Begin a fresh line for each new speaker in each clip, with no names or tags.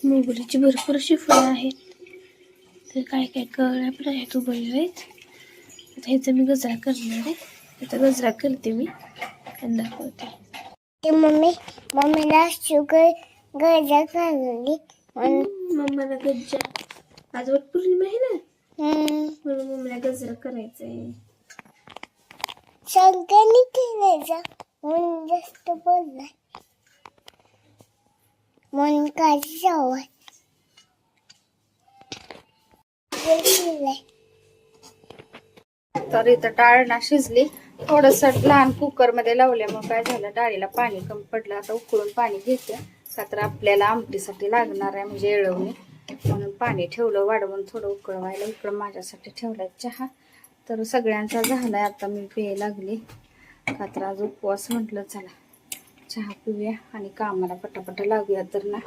मोगरीची भरपूर अशी फळं आहेत. तर काय काय कळल्या पण आहेत उगवले आहेत. आता ह्याचा मी गजरा करणार आहे. ह्याचा गजरा करते मी आणि दाखवते.
मम्मीला शुगर गजा खाल्ली.
मम्माला गज्जा आज वटपौर्णिमा आहे ना, म्हणून मम्मीला गजरा करायचा आहे.
सगळ्यांनी केलायचा म्हणून जास्त बोललाय. म्हणून काय सवय
तर इथं डाळ ना शिजली. थोडस लहान कुकर मध्ये लावल्यामुळे काय झालं, डाळीला पाणी कमी पडलं. आता उकळून पाणी घेते, का तर आपल्याला आमटीसाठी लागणार आहे, म्हणजे येळवणी. म्हणून पाणी ठेवलं वाढवून थोडं उकळवायला. इकडं माझ्यासाठी ठेवलाय चहा. तर सगळ्यांचा झालाय, आता मी प्यायला लागली. का तर आज उपवास, म्हटलं चला चहा पिऊया आणि कामाला पटापटा लागूया. तर ना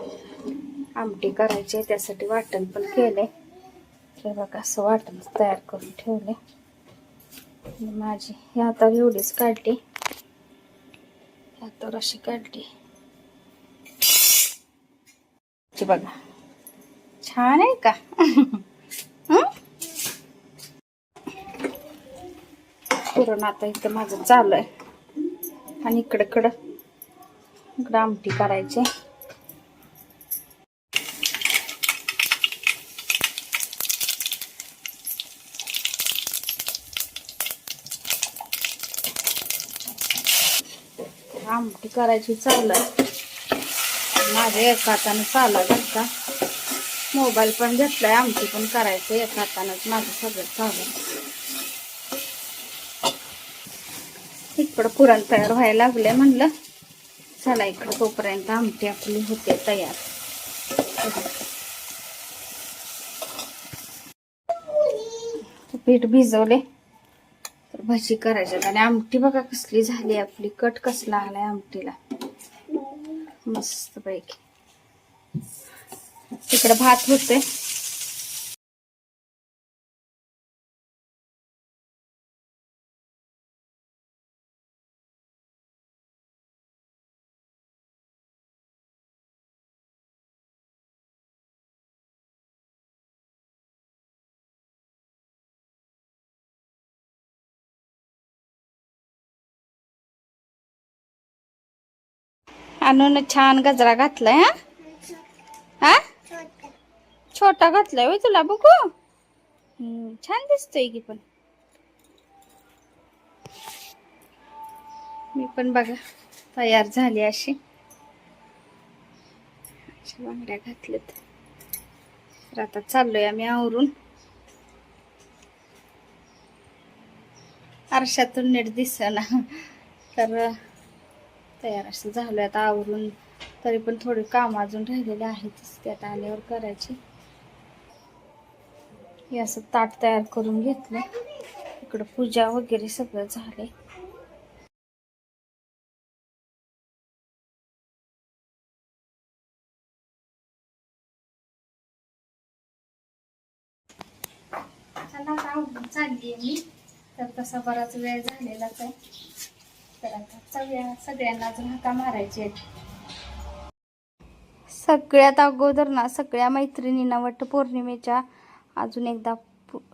आमटी करायची आहे, त्यासाठी वाटण पण केलंय. हे बघा असं वाटण तयार करून ठेवले. माझी हे आता एवढीच काढली, तर अशी काढली. बघा छान आहे का? पुरण आता इथं माझं चालू आहे आणि इकडं आमटी करायची. आमटी करायची चालू आहे. माझ्या एका हाताने चालू आहे बरं का. मोबाईल पण घेतलाय, आमटी पण करायचं एका हातानंच माझं सगळं चालू आहे. इकडं पुरण तयार व्हायला लागले, म्हणलं चला इकडं तोपर्यंत आमटी आपली होते तयार. पीठ भिजवले तर भजी करायच्यात. आणि आमटी बघा कसली झाली आपली, कट कसला आलाय आमटीला, मस्त पैकी. इकडे भात होते. आणून छान गजरा घातलाय. हा छोटा घातलाय होय तुला, बघू छान दिसतोय की. पण मी पण बघा तयार झाली अशी बांगड्या घातल्यात. तर आता चाललोय आम्ही आवरून. आरशातून नीट दिसेना, तर तयार असं झालोय आता आवरून. तरी पण थोडी काम अजून राहिलेले आहेत, ते आता आल्यावर करायची. हे असं ताट तयार करून घेतलं. इकडं पूजा वगैरे सगळं झालंय. चला आता आवरून चाललीये मी. तर तसा बराच वेळ झालेलाच आहे. तर आता सगळ्यांना अजून हाका मारायचे आहेत. सगळ्यात अगोदर ना सगळ्या मैत्रिणींना वटपौर्णिमेच्या अजून एकदा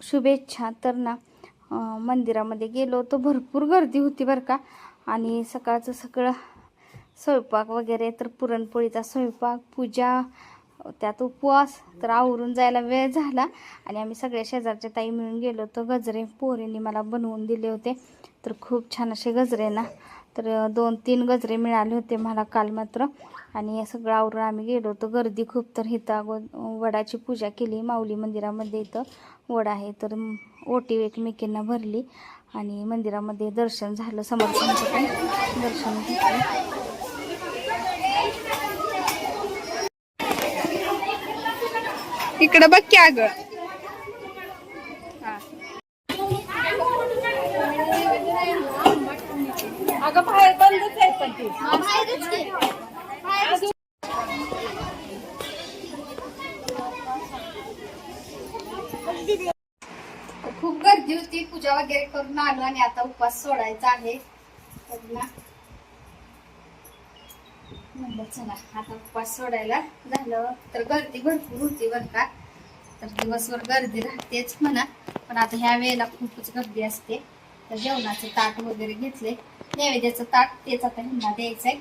शुभेच्छा. तर ना मंदिरामध्ये गेलो होतो, भरपूर गर्दी होती बरं का. आणि सकाळचं सगळं स्वयंपाक वगैरे, तर पुरणपोळीचा स्वयंपाक, पूजा, त्यात उपवास. तर आवरून जायला वेळ झाला. आणि आम्ही सगळ्या शेजारच्या ताई मिळून गेलो होतो. गजरे पोरींनी मला बनवून दिले होते. तर खूप छान असे गजरे ना, तर 2-3 गजरे मिळाले होते मला काल मात्र. आणि सगळं आवरून आम्ही गेलो होतो. गर्दी खूप. तर इथं वडाची पूजा केली माऊली मंदिरामध्ये. इथं वड आहे, तर ओटी एकमेकींना भरली आणि मंदिरामध्ये दर्शन झालं. समर्थांचं पण दर्शन घेतलं. इकडं बघ की अगं. अगं बाहेर बंदच आहे पण ती. खूप गर्दी होती. पूजा वगैरे करून आलो आणि आता उपवास सोडायचा आहे. म्हणलं चला आता उपवास सोडायला झालं तर गर्दी भरपूर होती बरं का. तर दिवसभर गर्दी राहतेच म्हणा, पण आता ह्या वेळेला खूपच गर्दी असते. तर जेवणाचे ताट वगैरे घेतले, नैवेद्याचं ताट तेच आता ह्यांना द्यायचंय.